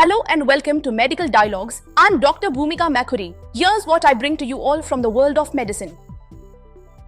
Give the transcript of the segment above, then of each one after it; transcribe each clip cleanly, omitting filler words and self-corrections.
Hello and welcome to Medical Dialogues. I'm Dr. Bhumika Makhuri. Here's what I bring to you all from the world of medicine.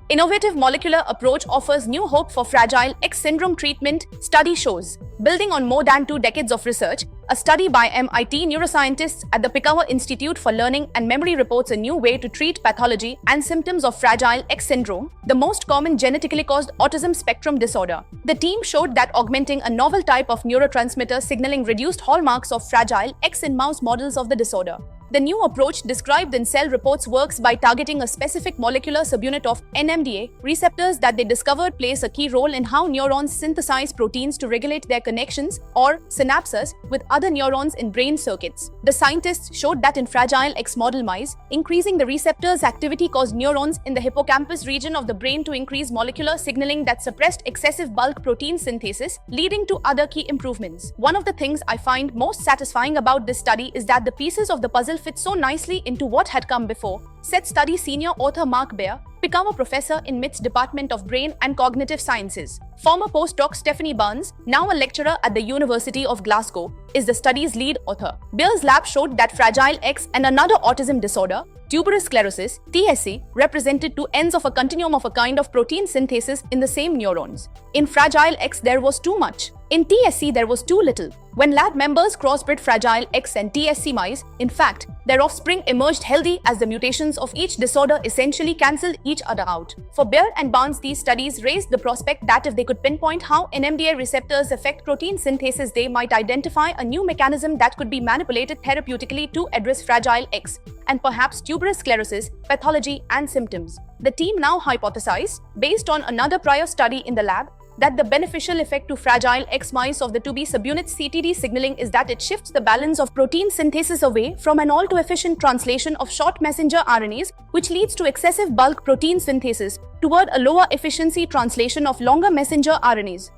Innovative molecular approach offers new hope for Fragile X syndrome treatment, study shows. Building on more than 2 decades of research, a study by MIT neuroscientists at the Pikawa Institute for Learning and Memory reports a new way to treat pathology and symptoms of Fragile X syndrome, the most common genetically caused autism spectrum disorder. The team showed that augmenting a novel type of neurotransmitter signaling reduced hallmarks of Fragile X in mouse models of the disorder. The new approach described in Cell Reports works by targeting a specific molecular subunit of NMDA receptors that they discovered plays a key role in how neurons synthesize proteins to regulate their connections or synapses with other neurons in brain circuits. The scientists showed that in Fragile X model mice, increasing the receptors' activity caused neurons in the hippocampus region of the brain to increase molecular signaling that suppressed excessive bulk protein synthesis, leading to other key improvements. One of the things I find most satisfying about this study is that the pieces of the puzzle fit so nicely into what had come before, said study senior author Mark Baer, Pikawa professor in MIT's Department of Brain and Cognitive Sciences. Former postdoc Stephanie Barnes, now a lecturer at the University of Glasgow, is the study's lead author. Baer's lab showed that Fragile X and another autism disorder, tuberous sclerosis, TSC, represented two ends of a continuum of a kind of protein synthesis in the same neurons. In Fragile X, there was too much. In TSC, there was too little. When lab members crossbred Fragile X and TSC mice, in fact, their offspring emerged healthy as the mutations of each disorder essentially cancelled each other out. For Baer and Barnes, these studies raised the prospect that if they could pinpoint how NMDA receptors affect protein synthesis, they might identify a new mechanism that could be manipulated therapeutically to address Fragile X and perhaps tuberous sclerosis, pathology, and symptoms. The team now hypothesized, based on another prior study in the lab, that the beneficial effect to Fragile X mice of the 2B subunit CTD signaling is that it shifts the balance of protein synthesis away from an all-too-efficient translation of short messenger RNAs, which leads to excessive bulk protein synthesis, toward a lower efficiency translation of longer messenger RNAs.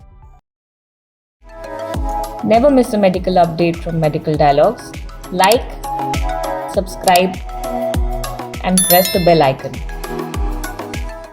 Never miss a medical update from Medical Dialogues. Like, subscribe, and press the bell icon.